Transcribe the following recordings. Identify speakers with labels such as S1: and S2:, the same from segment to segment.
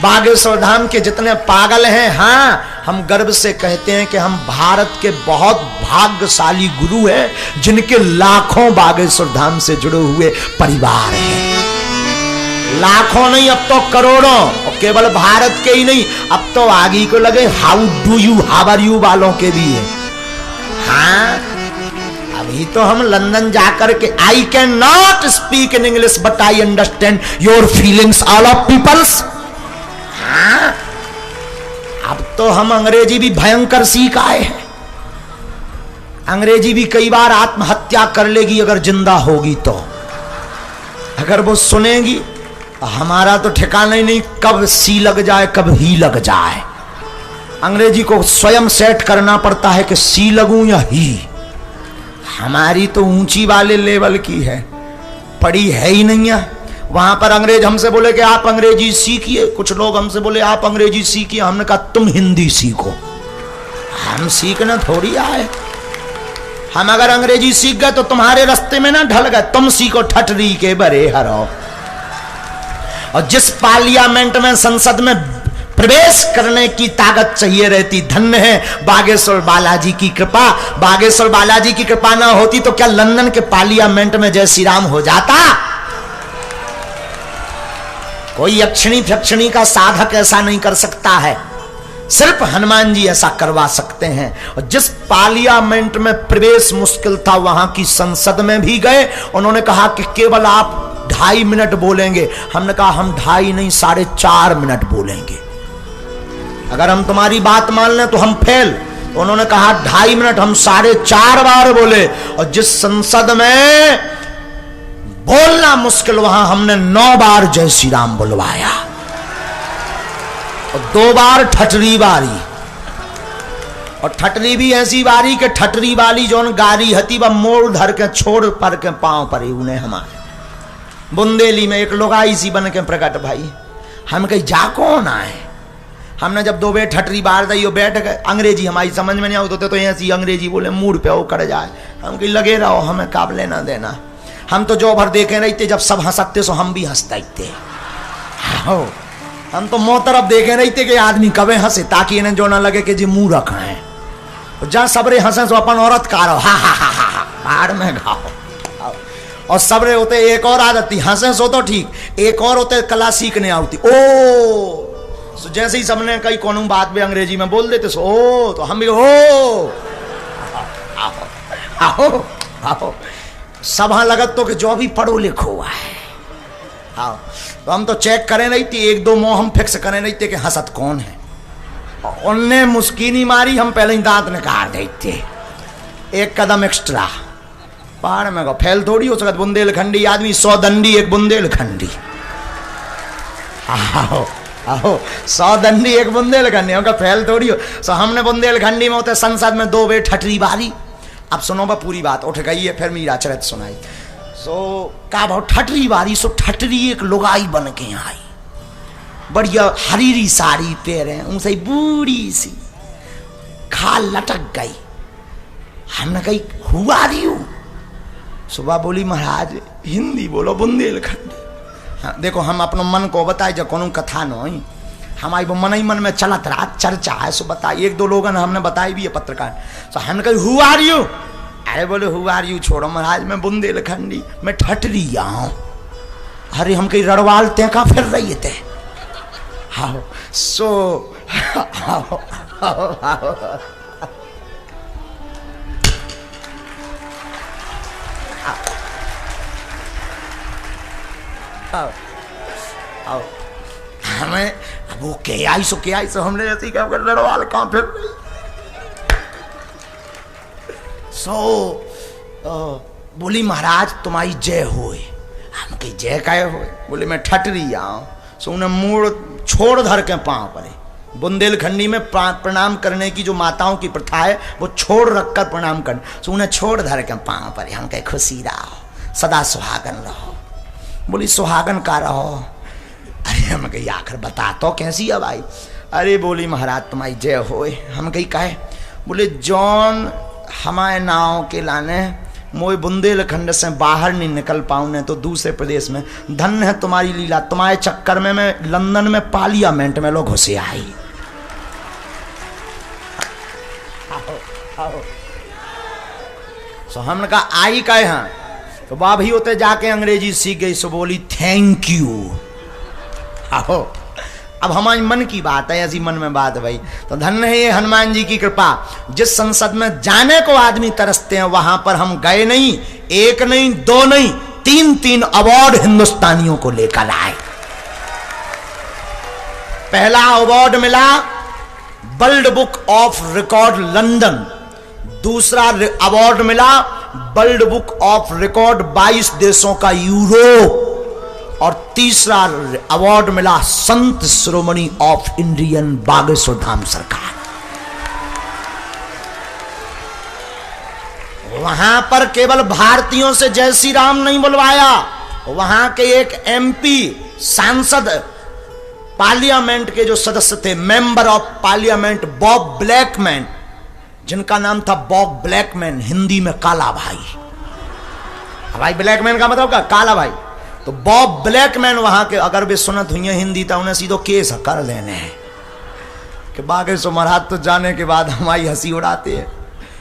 S1: बागेश्वर धाम के जितने पागल हैं, हाँ, हम गर्व से कहते हैं कि हम भारत के बहुत भाग्यशाली गुरु हैं जिनके लाखों बागेश्वर धाम से जुड़े हुए परिवार हैं। लाखों नहीं, अब तो करोड़ों, और केवल भारत के ही नहीं, अब तो आगे को लगे how do you, how are you वालों के भी है। हाँ, अभी तो हम लंदन जाकर के I can not speak in English but I understand your feelings all of peoples. हाँ, अब तो हम अंग्रेजी भी भयंकर सीख आए हैं। अंग्रेजी भी कई बार आत्महत्या कर लेगी अगर जिंदा होगी तो, अगर वो सुनेगी। हमारा तो ठिकाना ही नहीं, कब सी लग जाए कब ही लग जाए। अंग्रेजी को स्वयं सेट करना पड़ता है कि सी लगूं या ही। हमारी तो ऊंची वाले लेवल की है, पढ़ी है ही नहीं है। वहां पर अंग्रेज हमसे बोले कि आप अंग्रेजी सीखिए, कुछ लोग हमसे बोले आप अंग्रेजी सीखिए, हमने कहा तुम हिंदी सीखो। हम सीखना थोड़ी आए, हम अगर अंग्रेजी सीख गए तो तुम्हारे रास्ते में ना ढल गए, तुम सीखो ठटरी के बरे हरो। और जिस पार्लियामेंट में, संसद में प्रवेश करने की ताकत चाहिए रहती, धन्य है बागेश्वर बालाजी की कृपा। बागेश्वर बालाजी की कृपा ना होती तो क्या लंदन के पार्लियामेंट में जय श्री राम हो जाता? कोई यक्षिणी फक्षिणी का साधक ऐसा नहीं कर सकता है, सिर्फ हनुमान जी ऐसा करवा सकते हैं। और जिस पार्लियामेंट में प्रवेश मुश्किल था, वहां की संसद में भी गए, उन्होंने कहा कि केवल आप 2.5 मिनट बोलेंगे। हमने कहा हम 2.5 नहीं 4.5 मिनट बोलेंगे, अगर हम तुम्हारी बात मान लें तो हम फेल। तो उन्होंने कहा 2.5 मिनट, हम 4.5 बार बोले। और जिस संसद में बोलना मुश्किल, वहां हमने 9 बार जय श्री राम बुलवाया और 2 बार ठटरी बारी। और ठटरी भी ऐसी बारी के ठटरी वाली जोन गारी हती व मोड़ धर के छोड़ पर के पांव पर उन्हें हमारे बुंदेली में एक लोग आई सी बन के प्रकट भाई। हम कहीं जा कौन आए, हमने जब 2 बेर ठटरी बार दी बैठ गए। अंग्रेजी हमारी समझ में नहीं आती तो ऐसी अंग्रेजी बोले मूड पे वो कर जाए। हम कहीं लगे रहो, हमें काबले ना देना। हम तो जो भर देखे रहते, जब सब हंसते सो हम भी हंसते थे। हम तो मोहतरफ देखे रहते कि आदमी कबे हंसे, ताकि इन्हें जो ना लगे कि जी मुंह रखा है। जहां सबरे हंसे सो अपन औरत कारो, हा हा हा हा, बाहर में गाओ। और सबरे होते एक और आदत थी, हंसे सो तो ठीक, एक और होते कला सीखने आती। ओ जैसे ही सबने कई कोनो बात भी अंग्रेजी में बोल देते सो ओ, तो हम भी ओ आओ आओ आओ। सभा लगत तो कि जो भी पढ़ो लिखो हुआ है। हाँ, तो हम तो चेक करें रही थी, 1-2 मोह हम फिक्स करें रही थे कि हंसत कौन है। उनने मुस्कीनी मारी, हम पहले ही दांत निकाल देते, 1 कदम एक्स्ट्रा। पहाड़ में फैल थोड़ी हो सकता, बुंदेलखंडी आदमी 100 दंडी 1 बुंदेलखंडी। आओ आओ, 100 दंडी 1 बुंदेलखंडी, उनका फैल थोड़ी हो। सो हमने बुंदेलखंडी में होते संसद में 2 बेर ठटरी बारी। अब सुनो बा पूरी बात, उठ गई है फिर मीरा चरित सुनाई। सो का भाव ठटरी बारी, सो ठटरी एक लुगाई बन के आई, बढ़िया हरीरी साड़ी पहने, उनसे बूढ़ी सी, खाल लटक गई। हमने कही हुआ रही हूं। सुबह बोली महाराज हिंदी बोलो बुंदेलखंडी। हाँ, देखो हम अपने मन को बताए, जब कोनो कथा न हमारी वो मन ही मन में चलत रहा, चर्चा है सो बताई। 1-2 लोगों ने हमने बताई भी है पत्रकार। तो हमने कही हु आर यू? अरे बोले हु आर यू छोड़ो महाराज, मैं बुंदेलखंडी, मैं ठटरी आऊं। अरे हम कहीं रड़वाल ते का फिर रही थे। हाँ सो आओ आओ आओ आओ आओ। हमें वो के आई सो हमने ऐसी क्या कर लड़वाल कहां फिर सो बोली महाराज तुम्हारी जय होए। हम कही जय काय होए? बोले मैं ठटरी आऊं। सो उन्हें मूड़ छोड़ धर के पांव पड़े। बुंदेलखंडी में प्रणाम करने की जो माताओं की प्रथा है, वो छोड़ रखकर प्रणाम कर, सो उन्हें छोड़ धर के पांव पड़े। हम कहे खुशी रहो, सदा सुहागन रहो। बोली सुहागन का रहो। अरे हम कही आखिर बता तो कैसी है भाई? अरे बोली महाराज तुम्हारी जय होए। हम कही कहे? बोले जौन हमारे नाव के लाने मोए बुंदेलखंड से बाहर नहीं निकल पाऊं ने तो दूसरे प्रदेश में। धन्य है तुम्हारी लीला, तुम्हारे चक्कर में मैं लंदन में पार्लियामेंट में लोग घुसे आई। सो हमने कहा आई का यहाँ तो बा भी होते जाके अंग्रेजी सीख गई, सो बोली थैंक यू। आओ अब हमारी मन की बात है, ऐसी मन में बात है भाई। तो धन्य है ये हनुमान जी की कृपा, जिस संसद में जाने को आदमी तरसते हैं वहां पर हम गए नहीं, एक नहीं दो नहीं तीन तीन अवार्ड हिंदुस्तानियों को लेकर आए। पहला अवार्ड मिला world book of record London, दूसरा अवार्ड मिला वर्ल्ड बुक ऑफ रिकॉर्ड 22 देशों का यूरोप, और तीसरा अवार्ड मिला संत शिरोमणि ऑफ इंडियन बागेश्वर धाम सरकार। वहां पर केवल भारतीयों से जय श्री राम नहीं बुलवाया, वहां के एक एमपी सांसद पार्लियामेंट के जो सदस्य थे, member of parliament Bob Blackman, जिनका नाम था बॉब ब्लैकमैन, हिंदी में काला भाई। भाई ब्लैकमैन का मतलब क्या? काला भाई। तो बॉब ब्लैकमैन वहां के अगर वे सुनत हुई हिंदी तो उन्हें सीधो केस कर लेने हैं कि बागेश्वर महाराज तो जाने के बाद हमारी हंसी उड़ाते हैं,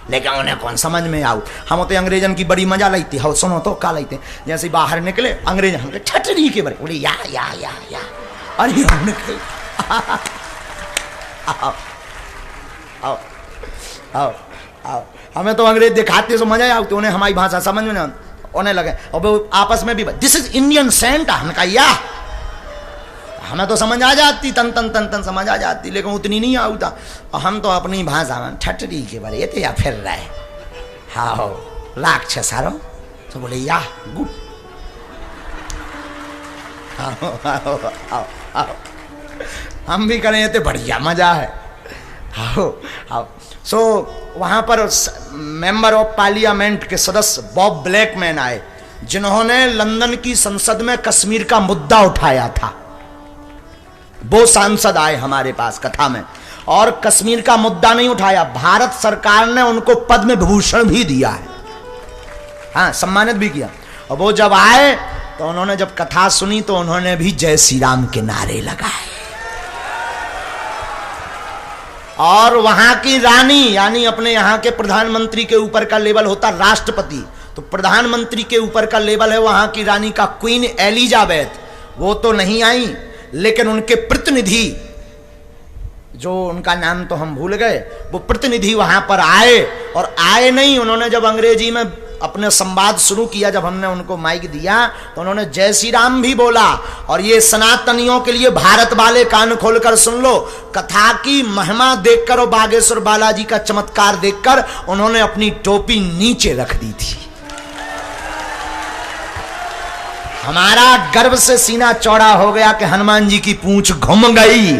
S1: लेकिन उन्हें कौन समझ में आऊ। हम तो अंग्रेजन की बड़ी मजा लेती है, सुनो तो का लेते जैसे बाहर निकले अंग्रेज हमके ठटरी के बड़े बोले या अरे हमने आओ आओ आओ आओ, हमें तो अंग्रेज दिखाते तो मजा आऊ, तो उन्हें हमारी भाषा समझ में ना होने लगे और वो आपस में भी दिस इज इंडियन सेंट, हमने कहा या हमें तो समझ आ जाती, तन तन तन तन समझ आ जाती, लेकिन उतनी नहीं आऊता। और हम तो अपनी भाषा में ठटरी के बारे ये या फिर रहे हाँ लाख छे सारो तो बोले या गुड आओ आओ आओ आओ, हम भी करें ये बढ़िया मजा है। आओ आओ। सो वहां पर मेंबर ऑफ पार्लियामेंट के सदस्य बॉब ब्लैकमैन आए, जिन्होंने लंदन की संसद में कश्मीर का मुद्दा उठाया था। वो सांसद आए हमारे पास कथा में और कश्मीर का मुद्दा नहीं उठाया, भारत सरकार ने उनको पद्म विभूषण भी दिया है, हाँ सम्मानित भी किया। और वो जब आए तो उन्होंने जब कथा सुनी तो उन्होंने भी जय श्री राम के नारे लगाए। और वहां की रानी यानी अपने यहां के प्रधानमंत्री के ऊपर का लेवल होता राष्ट्रपति, तो प्रधानमंत्री के ऊपर का लेवल है वहां की रानी का क्वीन एलिजाबेथ, वो तो नहीं आई, लेकिन उनके प्रतिनिधि जो उनका नाम तो हम भूल गए, वो प्रतिनिधि वहां पर आए। और आए नहीं, उन्होंने जब अंग्रेजी में अपने संवाद शुरू किया, जब हमने उनको माइक दिया तो उन्होंने जय श्री राम भी बोला। और ये सनातनियों के लिए भारत वाले कान खोलकर सुन लो, कथा की महिमा देखकर और बागेश्वर बालाजी का चमत्कार देखकर उन्होंने अपनी टोपी नीचे रख दी थी। हमारा गर्व से सीना चौड़ा हो गया कि हनुमान जी की पूंछ घूम गई।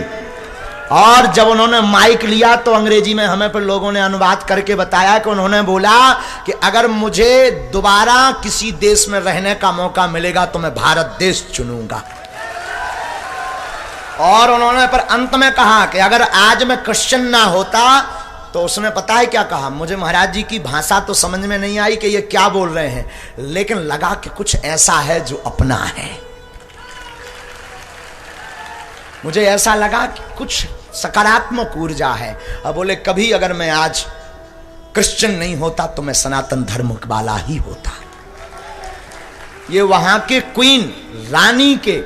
S1: और जब उन्होंने माइक लिया तो अंग्रेजी में हमें पर लोगों ने अनुवाद करके बताया कि उन्होंने बोला कि अगर मुझे दोबारा किसी देश में रहने का मौका मिलेगा तो मैं भारत देश चुनूंगा। और उन्होंने पर अंत में कहा कि अगर आज मैं क्रिश्चियन ना होता तो उसने पता है क्या कहा, मुझे महाराज जी की भाषा तो समझ में नहीं आई कि ये क्या बोल रहे हैं, लेकिन लगा कि कुछ ऐसा है जो अपना है। मुझे ऐसा लगा कि कुछ सकारात्मक ऊर्जा है। अब बोले कभी अगर मैं आज क्रिश्चियन नहीं होता तो मैं सनातन धर्म वाला ही होता। ये वहां के क्वीन रानी के,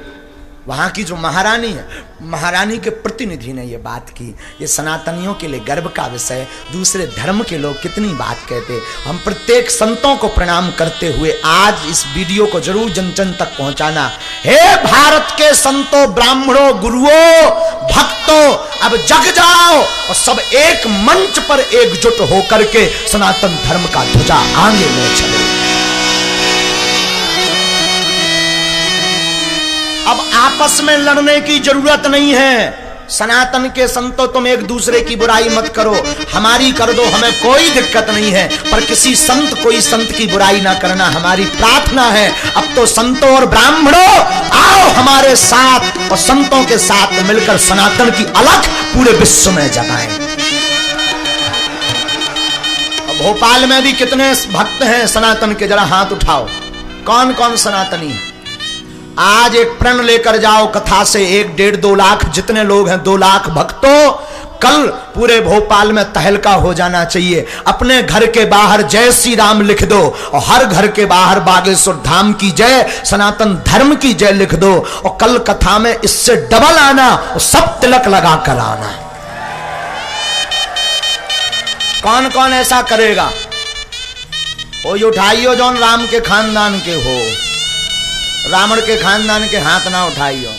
S1: वहां की जो महारानी है, महारानी के प्रतिनिधि ने ये बात की। ये सनातनियों के लिए गर्व का विषय, दूसरे धर्म के लोग कितनी बात कहते। हम प्रत्येक संतों को प्रणाम करते हुए आज इस वीडियो को जरूर जन जन तक पहुंचाना। हे भारत के संतों, ब्राह्मणों, गुरुओं, भक्तों, अब जग जाओ और सब एक मंच पर एकजुट होकर के सनातन धर्म का ध्वजा आगे ले चलो। अब आपस में लड़ने की जरूरत नहीं है। सनातन के संतों, तुम एक दूसरे की बुराई मत करो, हमारी कर दो, हमें कोई दिक्कत नहीं है, पर किसी संत कोई संत की बुराई ना करना हमारी प्रार्थना है। अब तो संतों और ब्राह्मणों आओ हमारे साथ और संतों के साथ मिलकर सनातन की अलख पूरे विश्व में जगाएं। भोपाल में भी कितने भक्त हैं सनातन के, जरा हाथ उठाओ। कौन कौन सनातनी है? आज एक प्रण लेकर जाओ कथा से, 1, 1.5, 2 लाख जितने लोग हैं, 2 लाख भक्तों, कल पूरे भोपाल में तहलका हो जाना चाहिए। अपने घर के बाहर जय श्री राम लिख दो और हर घर के बाहर बागेश्वर धाम की जय, सनातन धर्म की जय लिख दो, और कल कथा में इससे डबल आना और सब तिलक लगा कर आना। कौन कौन ऐसा करेगा? वो उठाइयो जौन राम के खानदान के हो, रावण के खानदान के हाथ ना उठाइयो।